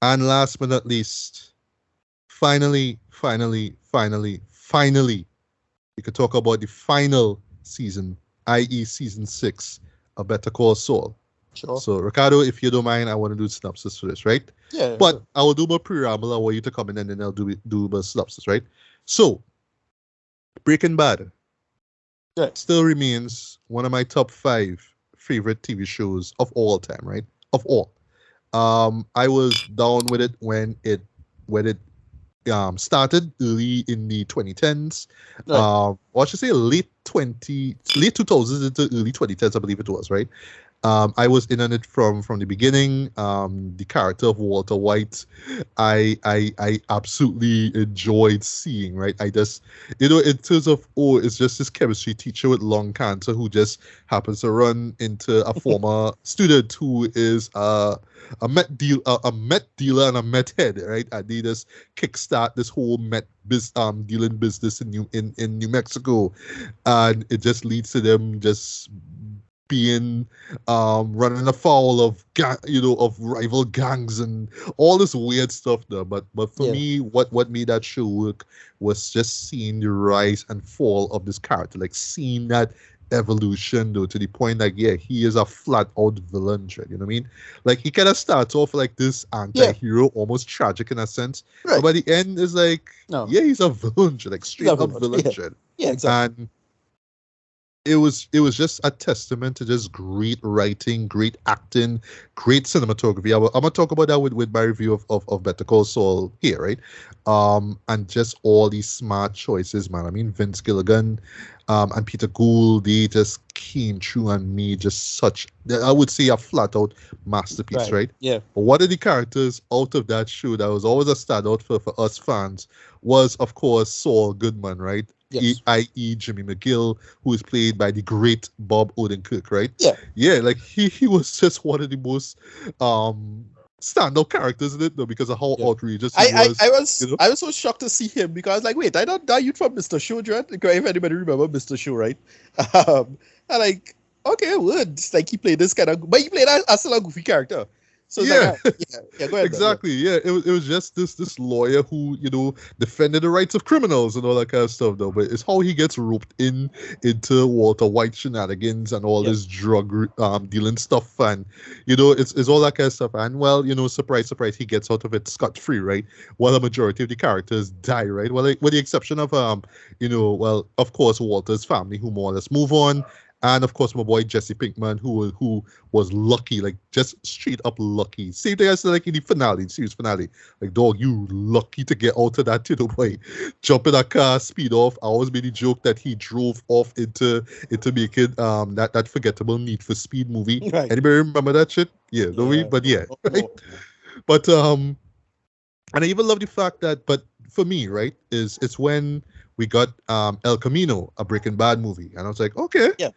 And last but not least, finally, we could talk about the final season, i.e., season 6 of Better Call Saul. Sure. So, Ricardo, if you don't mind, I want to do a synopsis for this, right? Yeah. But I will do my preamble. I want you to come in and then I'll do my synopsis, right? So, Breaking Bad still remains one of my top 5 favorite TV shows of all time, right? Of all. I was down with it when it started early in the 2010s. Or I should say late 2000s into early 2010s, I believe it was, right? I was in on it from the beginning. The character of Walter White, I absolutely enjoyed seeing, right? I just, in terms of, it's just this chemistry teacher with lung cancer who just happens to run into a former student who is a meth dealer and a meth head, right? And they just kickstart this whole meth dealing business in New Mexico, and it just leads to them just being running afoul of of rival gangs and all this weird stuff there. But for me, what made that show work was just seeing the rise and fall of this character, like seeing that evolution though, to the point like, he is a flat out villain, you know what I mean? Like, he kind of starts off like this anti-hero, almost tragic in a sense, but by the end is like, he's a villain, like straight up villain. Yeah, exactly. And it was just a testament to just great writing, great acting, great cinematography. I'm gonna talk about that with my review of Better Call Saul here, right? And just all these smart choices, man. I mean, Vince Gilligan, and Peter Gould, they just came through and made just such, I would say, a flat out masterpiece, right? Yeah. But one of the characters out of that show that was always a standout for us fans was, of course, Saul Goodman, right? Yes. i.e. Jimmy McGill, who is played by the great Bob Odenkirk, right? Yeah. Like he was just one of the most standout characters in it, though, because of how outrageous he was. I was so shocked to see him, because I was like, wait, I don't know you from Mr. Show, Dread. If anybody remember Mr. Show, right? And like, okay, word. Like, he played this kind of, but he played a still a goofy character. So go ahead. Exactly. It was just this lawyer who defended the rights of criminals and all that kind of stuff, though. But it's how he gets roped into Walter White shenanigans and all this drug dealing stuff, and it's all that kind of stuff. And well, surprise, he gets out of it scot free, right? While the majority of the characters die, right? Well, with the exception of of course, Walter's family, who more or less move on. And of course, my boy Jesse Pinkman, who was lucky, like just straight up lucky. Same thing as like in the series finale. Like, dog, you lucky to get out of that boy. Jump in that car, speed off. I always made a joke that he drove off into making that forgettable Need for Speed movie. Right. Anybody remember that shit? Yeah, don't we? But right. But and I even love the fact that, but for me, right, it's when we got El Camino, a Breaking Bad movie, and I was like, okay. Yeah.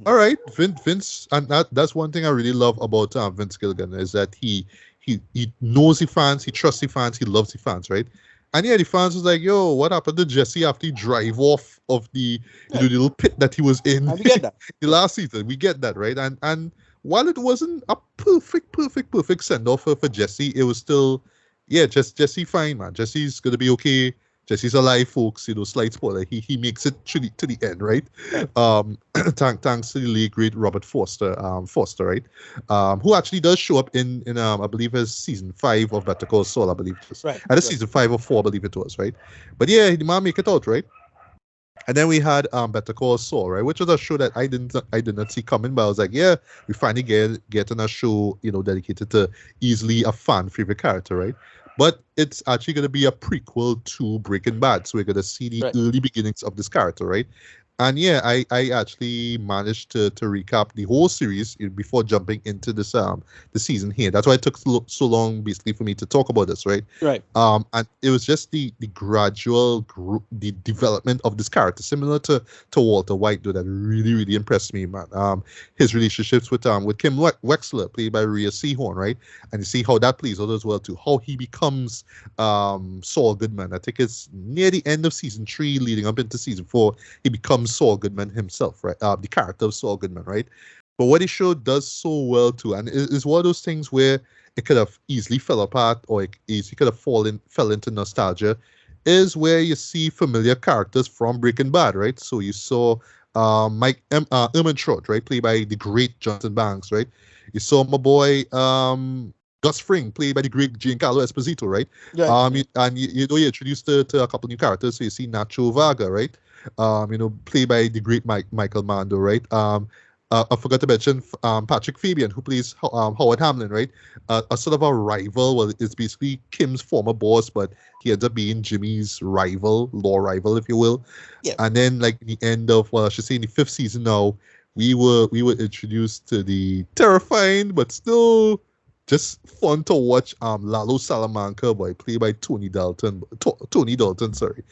All right, Vince, and that's one thing I really love about Vince Gilligan, is that he knows the fans, he trusts the fans, he loves the fans, right? And the fans was like, yo, what happened to Jesse after he drive off of the the little pit that he was in we get that. the last season? We get that, right? And while it wasn't a perfect send off for Jesse, it was still, just Jesse fine, man. Jesse's gonna be okay. Jesse's alive, folks. Slight spoiler. He makes it to the end, right? Thanks to the late great Robert Forster, right? Who actually does show up in I believe it's season 5 of Better Call Saul, I believe it was. Right. And it's season 5 or 4, I believe it was, right? But the man make it out, right? And then we had Better Call Saul, right, which was a show that I did not see coming, but I was like, we finally getting a show, dedicated to easily a fan favorite character, right? But it's actually going to be a prequel to Breaking Bad, so we're going to see the early beginnings of this character, right? And I actually managed to recap the whole series before jumping into this the season here. That's why it took so long, basically, for me to talk about this, right? Right. And it was just the gradual the development of this character, similar to Walter White, though, that really impressed me, man. His relationships with Kim Wexler, played by Rhea Seehorn, right? And you see how that plays out as well too. How he becomes Saul Goodman. I think it's near the end of season 3, leading up into season 4. He becomes Saul Goodman himself, right? The character of Saul Goodman, right? But what the show does so well too, and it's one of those things where it could have easily fell apart, or it easily could have fell into nostalgia, is where you see familiar characters from Breaking Bad, right? So you saw Erman Trout, right, played by the great Jonathan Banks, right? You saw my boy Gus Fring, played by the great Giancarlo Esposito, right? Yeah. You know, you're introduced to a couple new characters. So you see Nacho Vagano, right? Played by the great Michael Mando, right? I forgot to mention Patrick Fabian, who plays Howard Hamlin, right? A sort of a rival. Well, it's basically Kim's former boss, but he ends up being Jimmy's rival, law rival, if you will. Yeah. And then, like, in the end of, well, I should say in the 5th season now, we were introduced to the terrifying but still just fun to watch Lalo Salamanca, boy, played by Tony Dalton, sorry.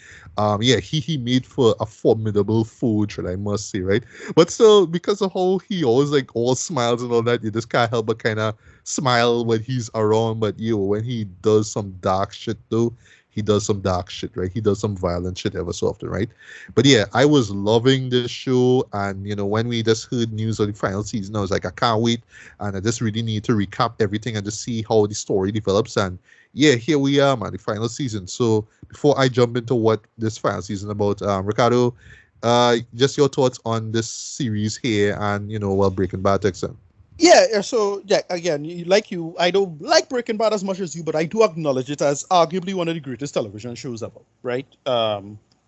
He made for a formidable foe, should I must say, right? But still, because of how he always like all smiles and all that, you just can't help but kind of smile when he's around. But when he does some dark shit though, he does some dark shit, right? He does some violent shit ever so often, right? But yeah, I was loving this show, and when we just heard news of the final season, I was like, I can't wait, and I just really need to recap everything and just see how the story develops. And yeah, here we are, man, the final season. So before I jump into what this final season about, Ricardo, just your thoughts on this series here, and Breaking Bad takes in. Yeah, so again, I don't like Breaking Bad as much as you, but I do acknowledge it as arguably one of the greatest television shows ever, right?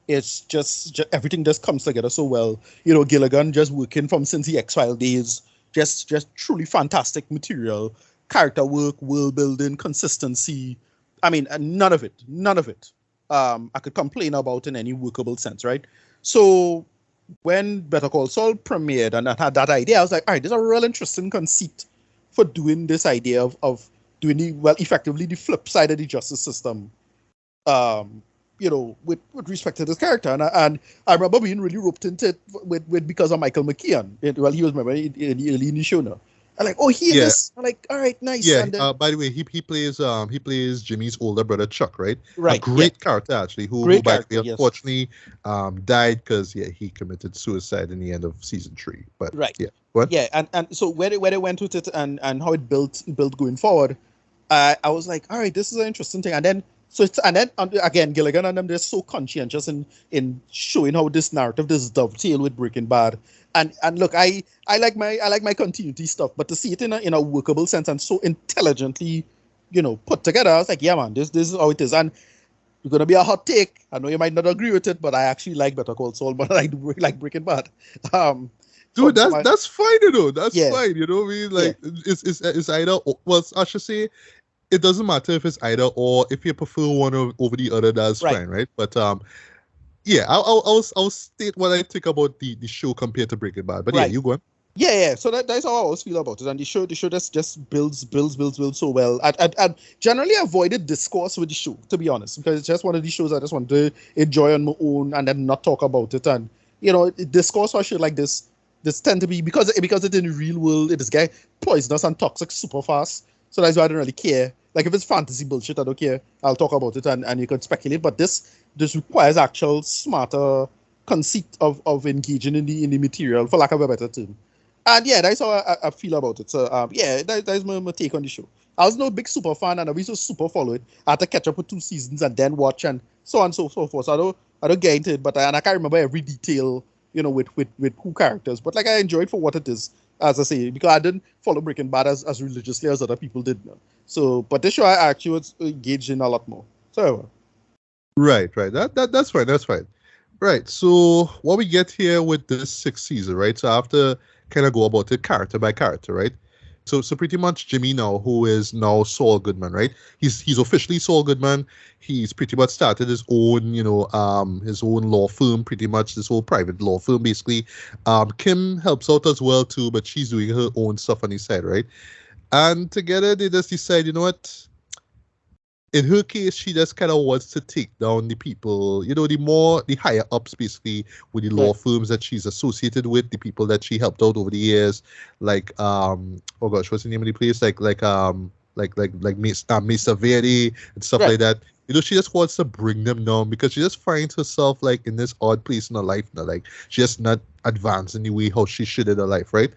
It's just everything just comes together so well. Gilligan just working from since the X-File days, just truly fantastic material, character work, world building, consistency. I mean, none of it, I could complain about in any workable sense, right? So when Better Call Saul premiered and I had that idea, I was like, all right, there's a real interesting conceit for doing this idea of doing effectively the flip side of the justice system, with respect to this character. And I remember being really roped into it with because of Michael McKean. He was early in the show now. I'm like, oh, he is. I'm like, all right, nice. Yeah. And then, By the way, he plays Jimmy's older brother Chuck, right? Right. A great character actually, who by the way, unfortunately died because he committed suicide in the end of season 3. But right. Yeah. What? Yeah, and so where they went with it and how it built going forward, I was like, all right, this is an interesting thing. And then again, Gilligan and them, they're so conscientious in showing how this narrative does dovetail with Breaking Bad. And look, I like my continuity stuff, but to see it in a workable sense and so intelligently, put together, I was like, yeah, man, this is how it is. And it's gonna be a hot take. I know you might not agree with it, but I actually like Better Call Saul, but I do like Breaking Bad. Dude, that's fine, That's fine. You know what I mean? Like, it's either. Well, I should say, it doesn't matter if it's either or. If you prefer one over the other, that's fine, right? But yeah, I'll state what I think about the show compared to Breaking Bad. But yeah, you go on. Yeah. So that's how I always feel about it. And the show just builds so well. I generally avoided discourse with the show, to be honest, because it's just one of these shows I just want to enjoy on my own and then not talk about it. And discourse for shit like this tend to be because it's in the real world, it is guy poisonous and toxic super fast. So that's why I don't really care. Like, if it's fantasy bullshit, I don't care. I'll talk about it and you can speculate. But this requires actual smarter conceit of engaging in the material, for lack of a better term. And yeah, that's how I feel about it. So that's my take on the show. I was no big super fan, and I was so super follow it. I had to catch up with 2 seasons and then watch and so on and so forth. So I don't get into it, but I can't remember every detail, with who characters. But like, I enjoy it for what it is, as I say, because I didn't follow Breaking Bad as religiously as other people did. So, but this show I actually was engaged in a lot more. So, right. That's fine. That's fine. Right. So what we get here with this 6th season, right? So I have to kind of go about it character by character, right? So pretty much Jimmy now, who is now Saul Goodman, right? He's officially Saul Goodman. He's pretty much started his own, his own law firm, pretty much this whole private law firm, basically. Kim helps out as well too, but she's doing her own stuff on the side, right? And together they just decide, you know what? In her case, she just kind of wants to take down the people, the higher ups, basically, with the law firms that she's associated with, the people that she helped out over the years, like oh gosh, what's the name of the place? Like Mesa Verde and stuff like that. She just wants to bring them down because she just finds herself like in this odd place in her life now. Like, she's just not advancing the way how she should in her life, right?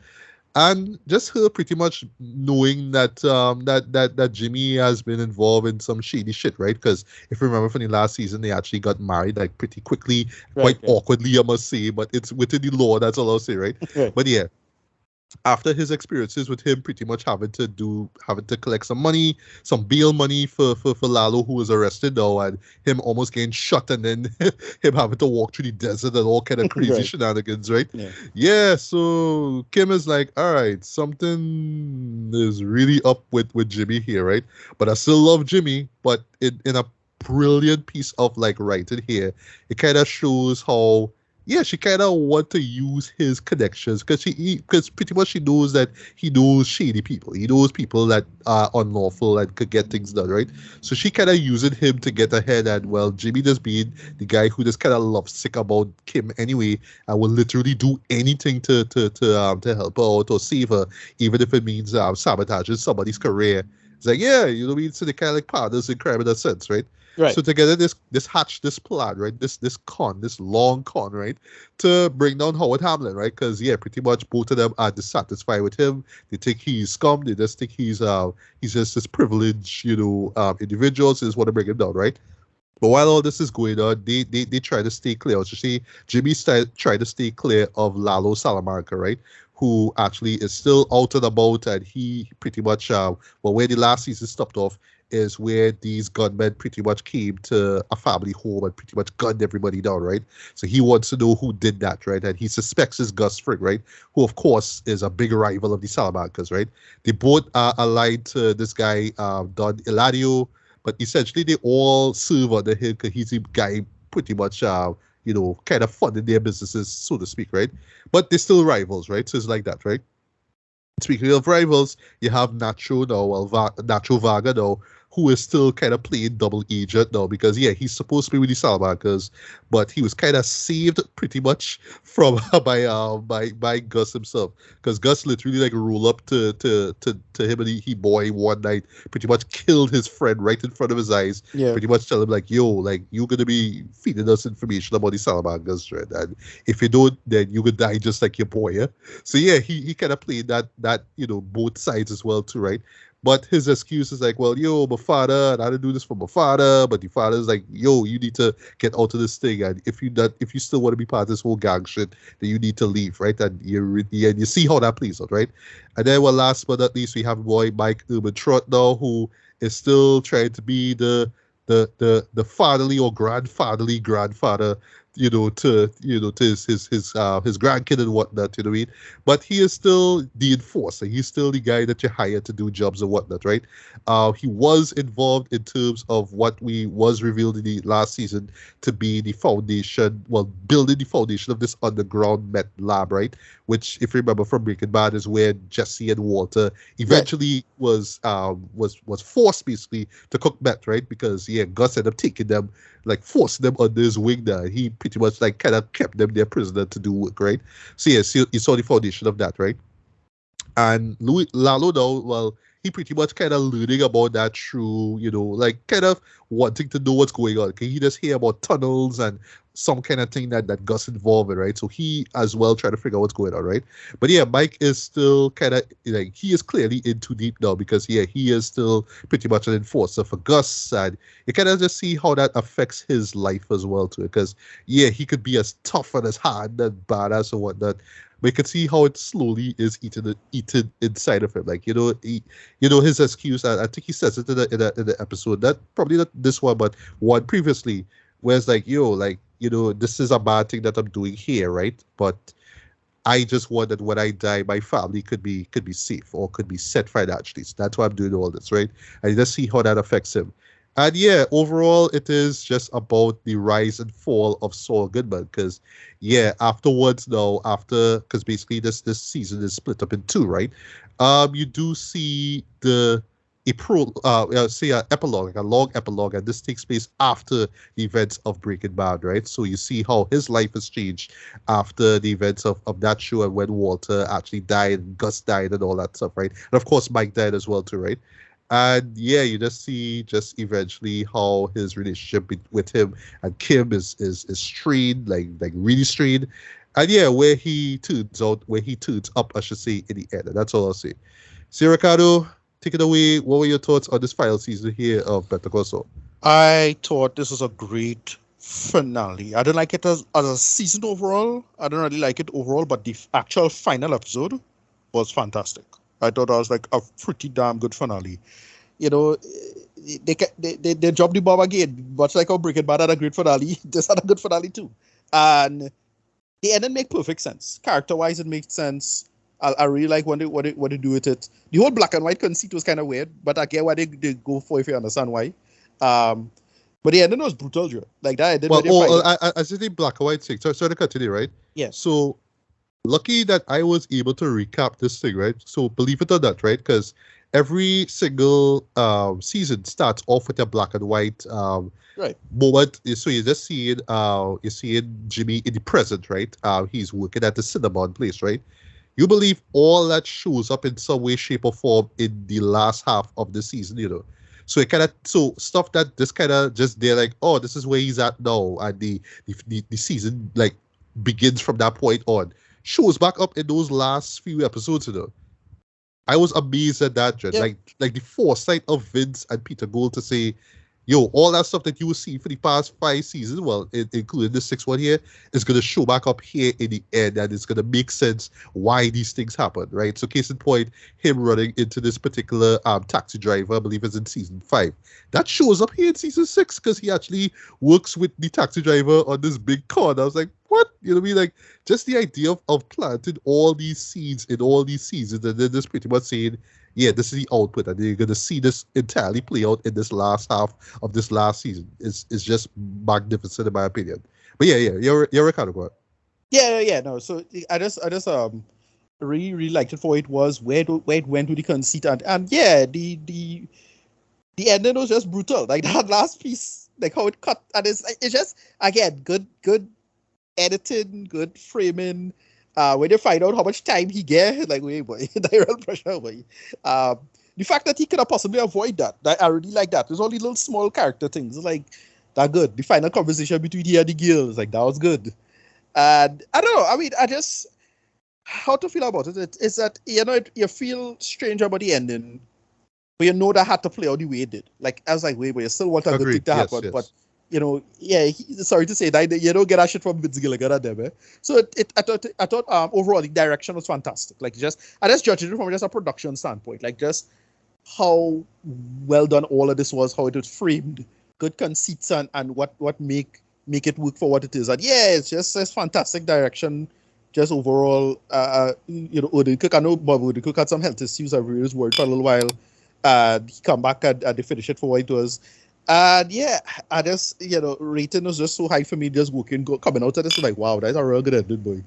And just her pretty much knowing that that Jimmy has been involved in some shady shit, right? Because if you remember from the last season, they actually got married like pretty quickly, Right, quite right, awkwardly, I must say. But it's within the law, that's all I'll say, right? right. But yeah, after his experiences with him pretty much having to collect some money, some bail money for Lalo, who was arrested though, and him almost getting shot, and then him having to walk through the desert and all kind of crazy Right. shenanigans, right? Yeah. Yeah, so Kim is like, all right, something is really up with Jimmy here, right? But I still love Jimmy, but in a brilliant piece of like writing here, it kind of shows how, yeah, she kind of want to use his connections because pretty much she knows that he knows shady people. He knows people that are unlawful and could get things done, right? So she kind of using him to get ahead. And well, Jimmy just being the guy who just kind of lovesick about Kim anyway, and will literally do anything to help her out or save her, even if it means sabotaging somebody's career. It's like, yeah, you know what I mean? So they kind of like partners in crime in a sense, right? Right. So together, this hatch, this plan, right? This long con, right? To bring down Howard Hamlin, right? Because yeah, pretty much both of them are dissatisfied with him. They think he's scum. They just think he's just this privileged, individual. So they just want to bring him down, right? But while all this is going on, they try to stay clear. So see, Jimmy try to stay clear of Lalo Salamanca, right? Who actually is still out and about, and he pretty much where the last season stopped off is where these gunmen pretty much came to a family home and pretty much gunned everybody down, right? So he wants to know who did that, right? And he suspects it's Gus Fring, right? Who of course is a big rival of the Salamancas, right? They both are allied to this guy, Don Eladio, but essentially they all serve under him because he's the guy pretty much kind of funding their businesses, so to speak, right? But they're still rivals, right? So it's like that, right? Speaking of rivals, you have Nacho now, Nacho Vagano, who is still kind of playing double agent now because yeah, he's supposed to be with the Salamancas, but he was kind of saved pretty much from by Gus himself because Gus literally like roll up to him and he boy one night, pretty much killed his friend right in front of his eyes. Yeah. Pretty much tell him like, yo, like you're gonna be feeding us information about the Salamancas, right? And if you don't, then you could die just like your boy, yeah. So yeah, he kind of played that both sides as well too, right? But his excuse is like, well, yo, my father, and I didn't do this for my father. But the father's like, yo, you need to get out of this thing, and if you still want to be part of this whole gang shit, then you need to leave, right? And you see how that plays out, right? And then, well, last but not least, we have boy Mike Urban Trot now, who is still trying to be the fatherly or grandfatherly grandfather, to his grandkid and whatnot, you know what I mean? But he is still the enforcer. He's still the guy that you hire to do jobs and whatnot, right? He was involved in terms of what was revealed in the last season to be the foundation, well, building the foundation of this underground meth lab, right? Which, if you remember from Breaking Bad, is where Jesse and Walter eventually was forced basically to cook meth, right? Because yeah, Gus ended up taking them, like forcing them under his wing there. He pretty much like kind of kept them their prisoner to do work, right? So yeah, so you saw the foundation of that, right? And Lalo now, well, he pretty much kind of learning about that through, like kind of wanting to know what's going on. Okay, he just hear about tunnels and some kind of thing that Gus involved in, right? So he as well trying to figure out what's going on, right? But yeah, Mike is still kind of like, he is clearly in too deep now because yeah, he is still pretty much an enforcer for Gus, and you kind of just see how that affects his life as well too. Because yeah, he could be as tough and as hard and badass or whatnot, but you can see how it slowly is eaten inside of him. Like, his excuse, I think he says it in the episode, that probably not this one, but one previously, where it's like, yo, like, this is a bad thing that I'm doing here, right? But I just want that when I die, my family could be safe or could be set financially. So that's why I'm doing all this, right? And you just see how that affects him. And yeah, overall, it is just about the rise and fall of Saul Goodman. Because yeah, afterwards, though, because basically this season is split up in two, right? You do see epilogue, like a long epilogue, and this takes place after the events of Breaking Bad, right? So you see how his life has changed after the events of that show and when Walter actually died, and Gus died, and all that stuff, right? And of course, Mike died as well, too, right? And yeah, you just see eventually how his relationship with him and Kim is strained, like really strained. And yeah, where he turns up, I should say, in the end. And that's all I'll say. See, Ricardo, take it away. What were your thoughts on this final season here of Better Call Saul? I thought this was a great finale. I didn't like it as a season overall. I don't really like it overall, but the actual final episode was fantastic. I thought that was like a pretty damn good finale. You know, they dropped the bomb again, much like how Breaking Bad had a great finale. This had a good finale too, and the ending make perfect sense. Character-wise, it makes sense. I really like what they do with it. The whole black and white conceit was kind of weird, but I get why they go for if you understand why. But the ending was brutal, Joe. Like that. I said the black and white thing. Sorry to cut today, right? Yes. So lucky that I was able to recap this thing, right? So believe it or not, right? Because every single season starts off with a black and white right moment. So you just see it. You see Jimmy in the present, right? He's working at the Cinnabon place, right? You believe all that shows up in some way, shape, or form in the last half of the season, you know. So it kind of stuff that just kind of just they're like, oh, this is where he's at now, and the season like begins from that point on. Shows back up in those last few episodes, you know. I was amazed at that, Jen. Yeah. Like the foresight of Vince and Peter Gould to say, yo, all that stuff that you will see for the past 5 seasons, well, including the 6th one here, is going to show back up here in the end, and it's going to make sense why these things happen, right? So case in point, him running into this particular taxi driver, I believe is in season 5. That shows up here in season 6 because he actually works with the taxi driver on this big con. I was like, what? You know what I mean? Like, just the idea of planting all these seeds in all these seasons, and then just pretty much saying, yeah, this is the output, and you're gonna see this entirely play out in this last half of this last season. Is just magnificent in my opinion. But yeah, you're Ricardo. What? Yeah. No, so I just really liked it for it was where it went to the conceit and yeah, the ending was just brutal. Like that last piece, like how it cut, and it's just again good editing, good framing. When they find out how much time he get, like, wait, boy, the real pressure, boy. The fact that he could have possibly avoid that, I really like that. There's all these little small character things, like, that good. The final conversation between he and the girls, like, that was good. And I don't know, I mean, I just, how to feel about it is that, you know, you feel strange about the ending, but you know that had to play out the way it did. Like, I was like, wait, but you still want a good thing to happen, yes. But you know, yeah. Sorry to say that you don't get that shit from Vince Gilligan and them. So I thought overall the direction was fantastic. Like I just judged it from just a production standpoint. Like just how well done all of this was, how it was framed, good conceits and what make it work for what it is. And yeah, it's fantastic direction. Just overall, you know, Odin Cook. I know Bob Odin Cook had some health issues. I've read his word for a little while. He come back and they finish it for what it was. And yeah, I just, you know, rating was just so high for me, just coming out of this, like, wow, that's a real good ending, boy.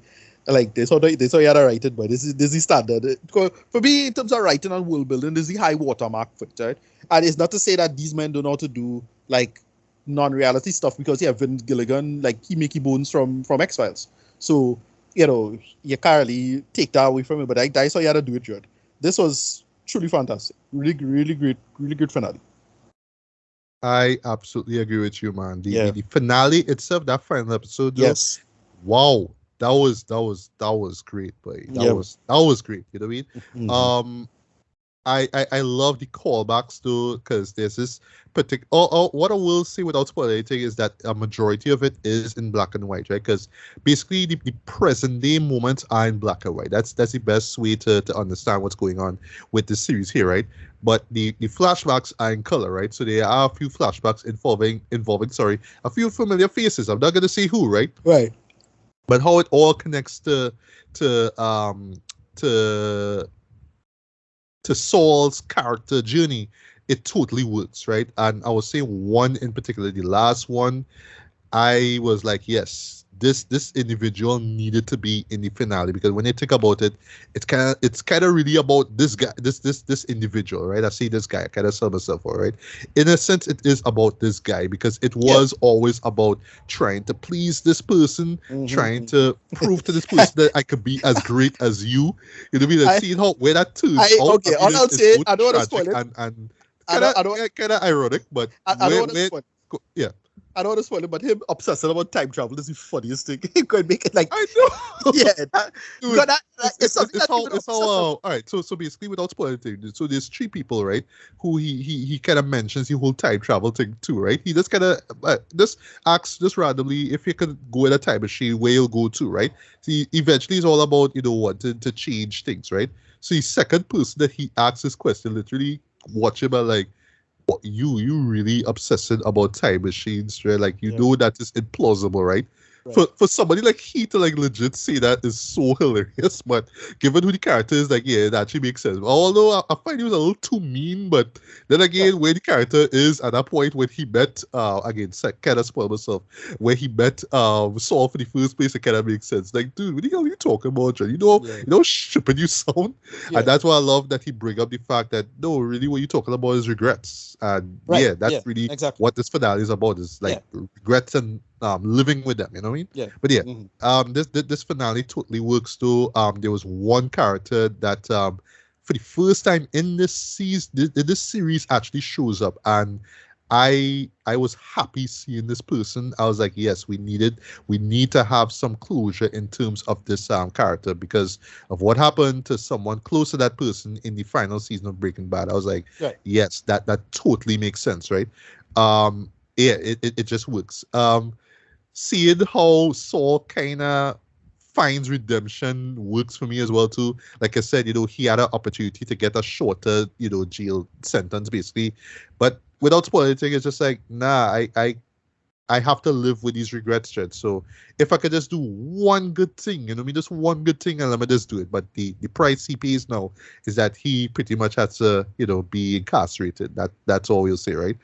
Like, this how you had to write it, boy. This is the standard. For me, in terms of writing and world building, this is the high watermark for it, right? And it's not to say that these men don't know how to do, like, non-reality stuff, because, yeah, Vince Gilligan, like, he make bones from X-Files. So, you know, you can't really take that away from him, but that's how you had to do it, Judd. This was truly fantastic. Really, really great, really good finale. I absolutely agree with you, man. The finale itself, that final episode, though, yes, wow, that was great, boy. That was great. You know what I mean? Mm-hmm. I love the callbacks though, because there's this particular. What I will say without spoiling anything is that a majority of it is in black and white, right? Because basically the present day moments are in black and white. That's the best way to understand what's going on with this series here, right? But the flashbacks are in color, right? So there are a few flashbacks involving a few familiar faces. I'm not gonna say who, right? Right. But how it all connects to Saul's character journey, it totally works, right? And I was saying one in particular, the last one, I was like, yes, this individual needed to be in the finale, because when you think about it, it's kind of really about this guy, this individual, right? I see this guy, I kind of sell myself for, right? In a sense, it is about this guy, because it was always about trying to please this person, trying to prove to this person that I could be as great as you. You know what I mean? And seeing how where that turns out. Okay, I'll say I don't want to spoil it. And kind of ironic, but I don't want to spoil it. Yeah. I don't want to spoil it, but him obsessing about time travel is the funniest thing. He could make it like, I know. yeah, that, Dude, because that, it's something that people it's how all right. So basically, without spoiling things, so there's three people, right? Who he kind of mentions the whole time travel thing too, right? He just kind of just asks just randomly if he could go in a time machine, where he'll go to, right? See, eventually it's all about wanting to change things, right? So the second person that he asks this question, literally watch him and like, what you really obsessing about time machines, right? Like know that is implausible, right? For somebody like he to like legit say that is so hilarious, but given who the character is, like it actually makes sense. Although I find he was a little too mean, but then again, where the character is at that point when he met again, kind of spoil myself, where he met Saul for the first place, it kind of makes sense. Like, dude, what the hell are you talking about, John? You know how stupid you sound, and that's why I love that he bring up the fact that no, really, what you're talking about is regrets, and that's really what this finale is about. Is like regrets and living with them, you know what I mean? Yeah. But this finale totally works too. There was one character that for the first time in this series actually shows up, and I was happy seeing this person. I was like, yes, we need to have some closure in terms of this character because of what happened to someone close to that person in the final season of Breaking Bad. I was like, yes, that totally makes sense, right? It just works. Seeing how Saul kind of finds redemption works for me as well too. Like I said, he had an opportunity to get a shorter, jail sentence basically, but without spoiling it, it's just like, nah, I have to live with these regrets, Jed. So if I could just do one good thing, just one good thing, and let me just do it. But the price he pays now is that he pretty much has to, be incarcerated. That's all we'll say, right?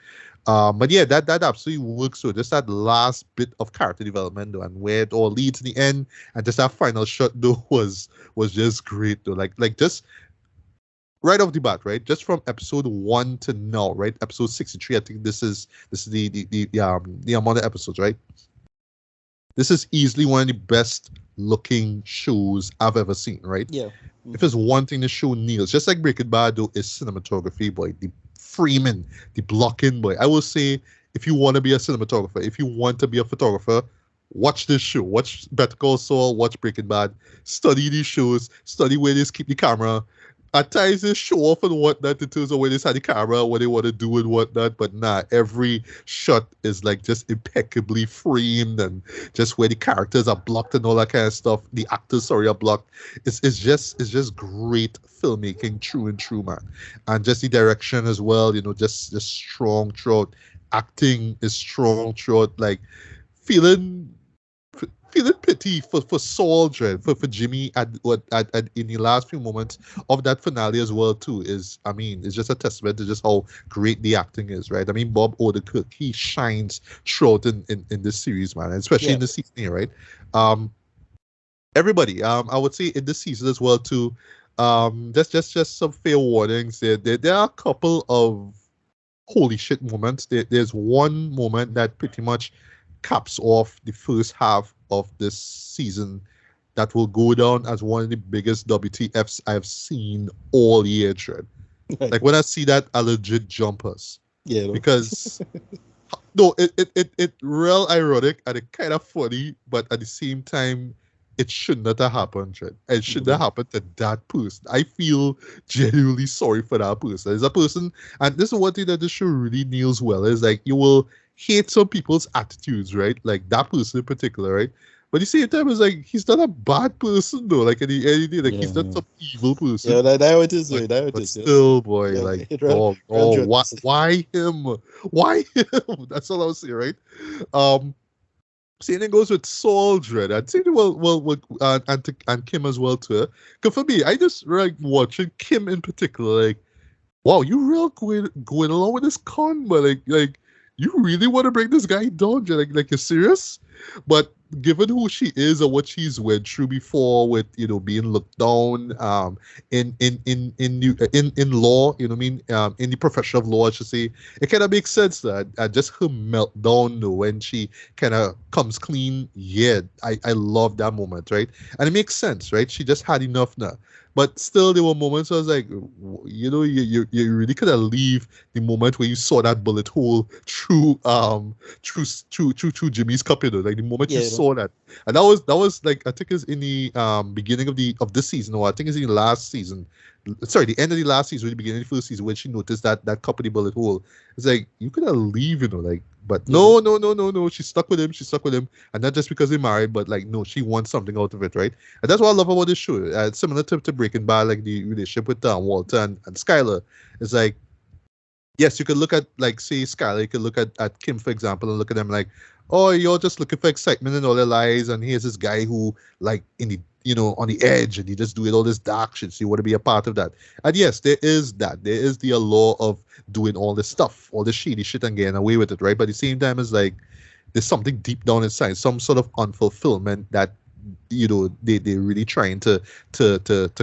But yeah, that absolutely works. So just that last bit of character development, though, and where it all leads in the end, and just that final shot, though, was just great, though. Like just right off the bat, right? Just from episode 1 to now, right? Episode 63, I think this is the amount of episodes, right? This is easily one of the best looking shows I've ever seen, right? Yeah. Mm-hmm. If there's one thing the show nails, just like Breaking Bad, though, is cinematography, boy. The framing, the blocking, boy. I will say, if you want to be a cinematographer, if you want to be a photographer, watch this show. Watch Better Call Saul, watch Breaking Bad. Study these shows. Study where they keep the camera. At times they show off and whatnot in terms of where they set the camera, what they want to do and whatnot, but nah, every shot is like just impeccably framed and just where the characters are blocked and all that kind of stuff. The actors, are blocked. It's just great filmmaking, true and true, man. And just the direction as well, just strong throughout. Acting is strong throughout, like feeling pity for Saul, Dread, for Jimmy at in the last few moments of that finale as well too. It's just a testament to just how great the acting is, right? I mean, Bob Odenkirk, he shines throughout in this series, man, and especially in the season here, right? Everybody, I would say in this season as well too. Just some fair warnings. There are a couple of holy shit moments. There's one moment that pretty much caps off the first half of this season that will go down as one of the biggest WTFs I've seen all year, Dread. Like when I see that, I legit jump us. Yeah. Because no, it real ironic and it kind of funny, but at the same time, it should not have happened, Dread. It should not happen to that person. I feel genuinely sorry for that person. As a person, and this is one thing that the show really nails well, is like you will hate some people's attitudes, right? Like that person in particular, right? But at the same time, it's like he's not a bad person though. Like anything, like he's not some evil person. Yeah, that it is. But still, boy, like why him? Why him? That's all I would say, right? Same thing goes with Saul, Dread. I'd say and Kim as well too. Because for me, I just like watching Kim in particular. Like, wow, you real going along with this con, but like you really want to bring this guy down, Dread? Like you're serious? But given who she is and what she's went through before with, being looked down, in law, you know what I mean, in the profession of law, I should say, it kind of makes sense that just her meltdown, though, when she kind of comes clean. Yeah, I love that moment, right? And it makes sense, right? She just had enough now. But still, there were moments where I was like, you really could have leave the moment where you saw that bullet hole through Jimmy's cup, like the moment you saw that. And that was like, I think it's in the beginning of this season, or I think it's in the last season. Sorry, the end of the last season, or the beginning of the first season, when she noticed that cup of the bullet hole. It's like, you could have leave, like, but no. She stuck with him. And not just because they're married, but like, no, she wants something out of it, right? And that's what I love about this show. Similar to Breaking Bad, like the relationship with Walter and Skyler. It's like, yes, you could look at, like, say, Skyler, you could look at Kim, for example, and look at them like, oh, you're just looking for excitement in all their lives, and here's this guy who, like, in the, on the edge, and he just doing all this dark shit, so you want to be a part of that. And yes, there is that. There is the allure of doing all this stuff, all this shady shit, and getting away with it, right? But at the same time, it's like, there's something deep down inside, some sort of unfulfillment that, they're really trying to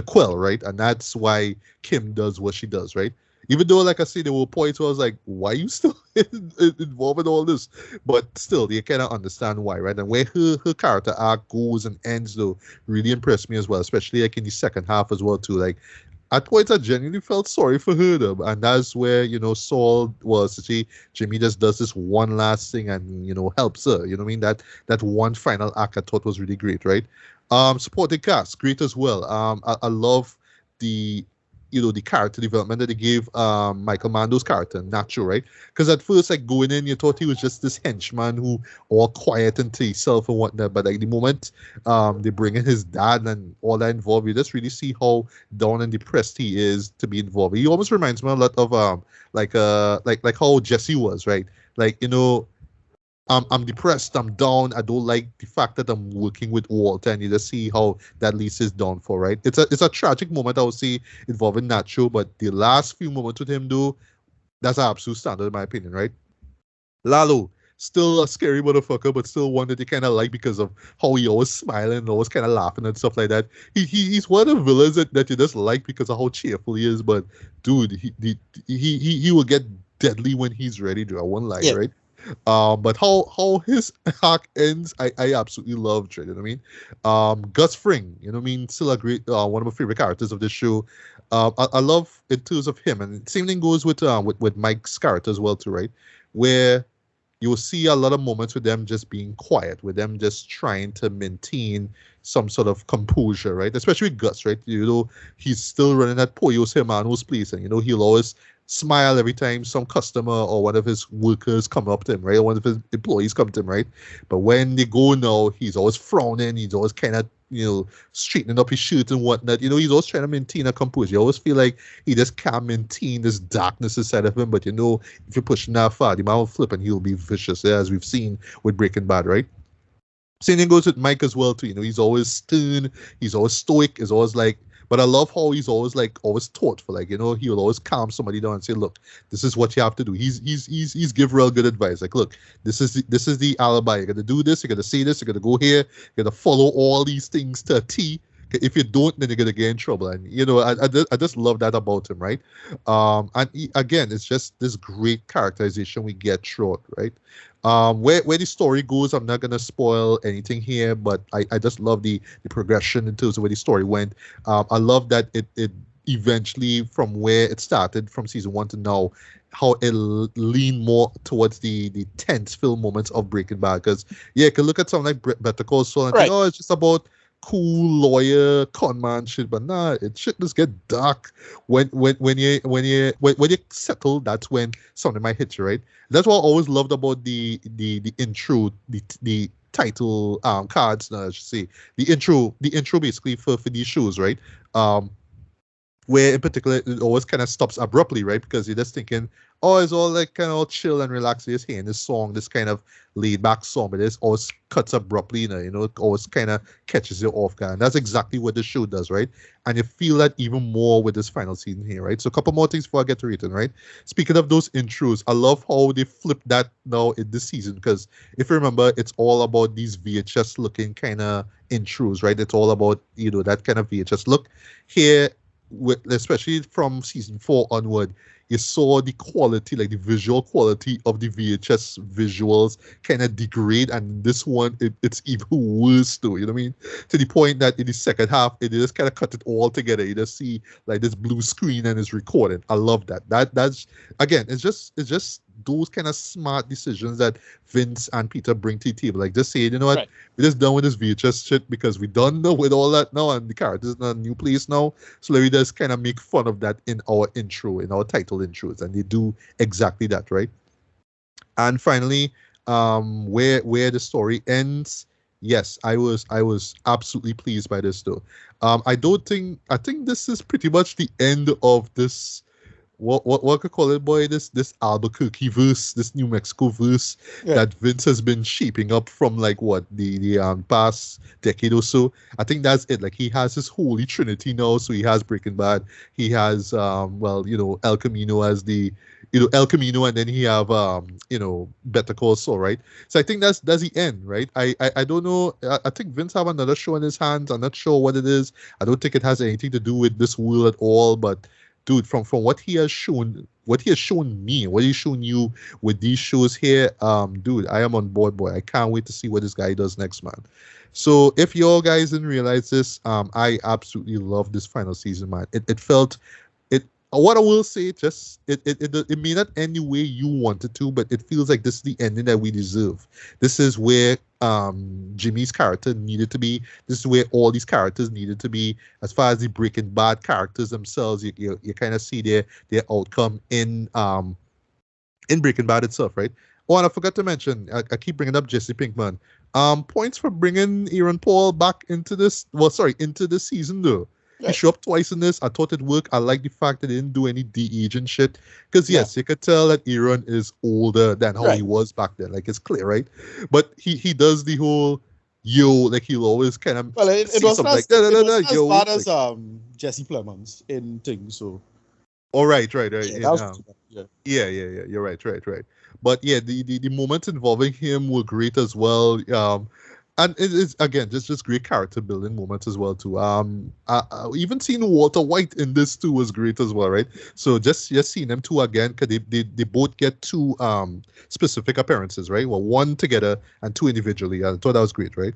quell, right? And that's why Kim does what she does, right? Even though, like I said, there were points where I was like, why are you still involved in all this? But still, you kind of understand why, right? And where her character arc goes and ends, though, really impressed me as well, especially like in the second half as well, too. Like, at points, I genuinely felt sorry for her, though. And that's where, Saul was to see Jimmy just does this one last thing and, helps her. You know what I mean? That one final act I thought was really great, right? Supporting cast, great as well. I love the the character development that they gave Michael Mando's character, Nacho, right? Because at first, like, going in, you thought he was just this henchman who all quiet and to himself and whatnot. But like the moment they bring in his dad and all that involved, you just really see how down and depressed he is to be involved. He almost reminds me a lot of like how Jesse was, right? Like, I'm depressed, I'm down, I don't like the fact that I'm working with Walter, and you just see how that leads his downfall, right? It's a tragic moment, I would say, involving Nacho, but the last few moments with him, though, that's an absolute standard in my opinion, right? Lalo, still a scary motherfucker, but still one that you kind of like because of how he always smiling and always kind of laughing and stuff like that. He's one of the villains that you just like because of how cheerful he is, but dude, he will get deadly when he's ready, dude. I won't lie, right? But how his arc ends, I absolutely love it. You know what I mean? Gus Fring, you know what I mean? Still a great one of my favorite characters of the show. I love in terms of him, and same thing goes with Mike's character as well too, right? Where you will see a lot of moments with them just being quiet, with them just trying to maintain some sort of composure, right? Especially with Gus, right? He's still running that Pollos Hermanos place, and he'll always smile every time some customer or one of his workers come up to him, right? Or one of his employees come to him, right? But when they go now, he's always frowning. He's always kind of, straightening up his shirt and whatnot. He's always trying to maintain a composure. You always feel like he just can't maintain this darkness inside of him. But, if you're pushing that far, the man will flip and he'll be vicious, as we've seen with Breaking Bad, right? Same thing goes with Mike as well, too. He's always stern. He's always stoic. He's always like, but I love how he's always thoughtful. Like, he'll always calm somebody down and say, look, this is what you have to do. He's give real good advice. Like, look, this is the alibi. You're gonna do this, you're gonna say this, you're gonna go here, you're gonna follow all these things to a T. If you don't, then you're gonna get in trouble. And I just love that about him, right? Again, it's just this great characterization we get through it, right? Where the story goes, I'm not gonna spoil anything here, but I just love the progression in terms of where the story went. I love that it eventually, from where it started from season 1 to now, how it leaned more towards the tense film moments of Breaking Bad. Because you can look at something like Better Call Saul and think, oh, it's just about cool lawyer con man shit, but nah, it should just get dark when you settle. That's when something might hit you, right? That's what I always loved about the intro, the title cards, I should say, the intro basically for these shows, right? where in particular it always kind of stops abruptly, right? Because you're just thinking, oh, it's all like kind of all chill and relaxed. You're just hearing this song, this kind of laid back song, but it always cuts abruptly, it always kind of catches you off guard. And that's exactly what the show does, right? And you feel that even more with this final season here, right? So a couple more things before I get to rating, right? Speaking of those intros, I love how they flip that now in this season, because if you remember, it's all about these VHS looking kind of intros, right? It's all about, that kind of VHS look. Here, especially from season 4 onward, you saw the quality, like the visual quality of the VHS visuals kind of degrade, and this one, it's even worse too, you know what I mean? To the point that in the second half, it just kind of cut it all together. You just see like this blue screen and it's recorded. I love that. That's, again, it's just those kind of smart decisions that Vince and Peter bring to the table. Like, just say, you know what, right, we're just done with this VHS shit because we done with all that now, and the character's in a new place now. So let me just kind of make fun of that in our intro, in our title intros, and they do exactly that, right? And finally, where the story ends, yes, I was absolutely pleased by this though. I think this is pretty much the end of this. What could call it, boy? This Albuquerque verse, this New Mexico verse, yeah, that Vince has been shaping up from like what the past decade or so. I think that's it. Like, he has his holy trinity now. So he has Breaking Bad, he has El Camino as the El Camino, and then he have Better Call Saul, right? So I think that's the end, right? I don't know. I think Vince have another show in his hands. I'm not sure what it is. I don't think it has anything to do with this world at all, but dude, from what he has shown me, what he's shown you with these shows here, dude, I am on board, boy. I can't wait to see what this guy does next, man. So if y'all guys didn't realize this, I absolutely love this final season, man. It felt, what I will say, it may not end the way you want it to, but it feels like this is the ending that we deserve. This is where Jimmy's character needed to be. This is where all these characters needed to be. As far as the Breaking Bad characters themselves, you kind of see their outcome in Breaking Bad itself, right? Oh, and I forgot to mention, I keep bringing up Jesse Pinkman. Points for bringing Aaron Paul back into this season though. He showed up twice in this. I thought it worked. I like the fact that they didn't do any de-aging shit. Because, yes, you could tell that Aaron is older than how he was back then. Like, it's clear, right? But he does the whole, like, he'll always kind of it was not as bad as Jesse Plemons in things, so. Oh, right. Yeah, yeah. You're right. But, yeah, the moments involving him were great as well. And it is, again, just great character building moments as well too. Even seeing Walter White in this too was great as well, right? So just seeing them two again, because they both get two specific appearances, right? Well, one together and two individually. I thought that was great, right?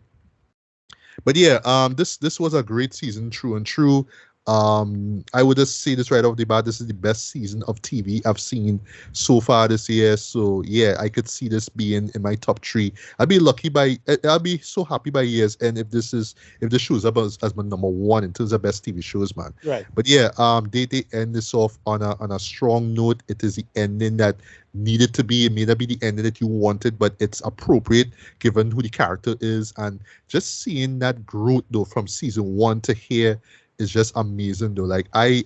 But yeah, this was a great season, true and true. I would just say this right off the bat. This is the best season of TV I've seen so far this year. So yeah, I could see this being in my top 3. I'll be so happy by years. And if this shows up as my number 1 in terms of best TV shows, man. Right. But yeah, they end this off on a strong note. It is the ending that needed to be. It may not be the ending that you wanted, but it's appropriate given who the character is. And just seeing that growth though from season 1 to here is just amazing though. Like I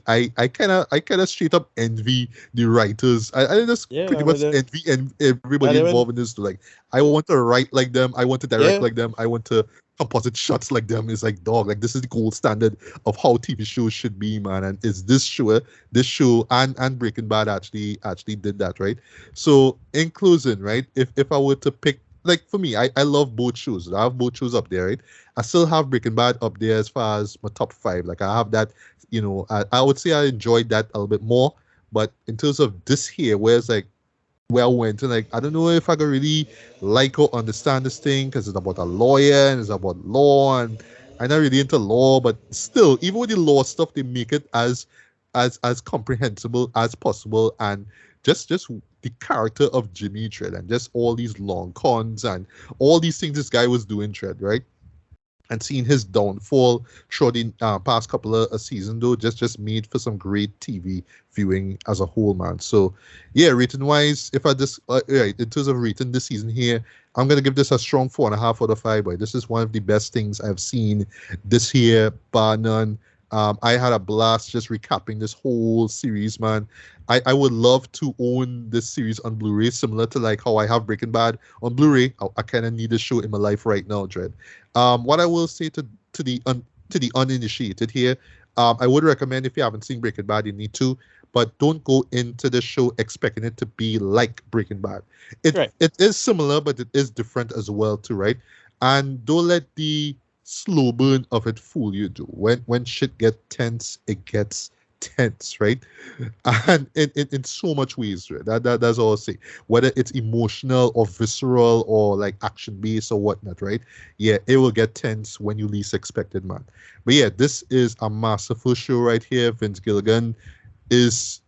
kind of straight up envy the writers. I just pretty much envy everybody involved in this too. Like, I want to write like them, I want to direct like them, I want to composite shots like them. It's like, dog, like, this is the gold standard of how TV shows should be, man. And is this show and Breaking Bad actually did that, right? So in closing, right, if I were to pick, like, for me, I love both shows. I have both shows up there, right? I still have Breaking Bad up there as far as my top 5. Like, I have that, I would say I enjoyed that a little bit more. But in terms of this here, where it's like, where I went, and like, I don't know if I could really like or understand this thing, because it's about a lawyer and it's about law, and I'm not really into law, but still, even with the law stuff, they make it as comprehensible as possible. And just the character of Jimmy Dredd, and just all these long cons and all these things this guy was doing, Dredd, right? And seeing his downfall through the past couple of seasons, though, just made for some great TV viewing as a whole, man. So, yeah, rating-wise, if I just, in terms of rating this season here, I'm going to give this a strong 4.5 out of 5, boy. This is one of the best things I've seen this year, bar none. I had a blast just recapping this whole series, man. I would love to own this series on Blu-ray, similar to like how I have Breaking Bad on Blu-ray. I kind of need a show in my life right now, Dread. What I will say to the uninitiated here, I would recommend, if you haven't seen Breaking Bad, you need to, but don't go into the show expecting it to be like Breaking Bad. It is similar, but it is different as well too, right? And don't let the slow burn of it fool you. Do when shit gets tense, it gets tense, right? And in so much ways, right? That's all I'll say. Whether it's emotional or visceral or like action based or whatnot, right? Yeah, it will get tense when you least expect it, man. But yeah, this is a masterful show right here. Vince Gilligan is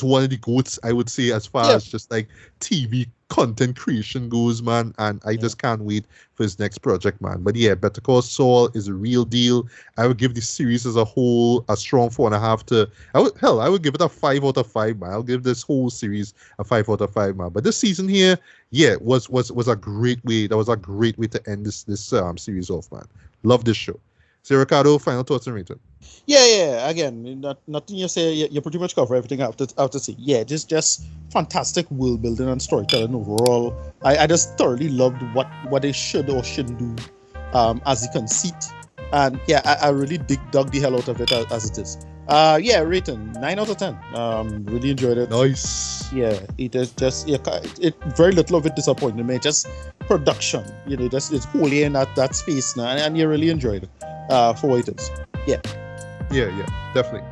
one of the goats, I would say, as far as just like TV content creation goes, man. And I just can't wait for his next project, man. But yeah, Better Call Saul is a real deal. I would give the series as a whole a strong 4.5 to. I would give it a 5 out of 5, man. I'll give this whole series a 5 out of 5, man. But this season here, yeah, was a great way. That was a great way to end this series off, man. Love this show. So Ricardo, final thoughts and rating. Yeah. Again, nothing you say. You pretty much cover everything I have to say. Yeah, just fantastic world building and storytelling overall. I just thoroughly loved what they should or shouldn't do as the conceit. And yeah, I really dug the hell out of it as it is. Rating 9 out of 10. Really enjoyed it. Nice. Yeah, it is just very little of it disappointed me. Just production, it's wholly in that space now, and you really enjoyed it for what it is. Yeah, definitely.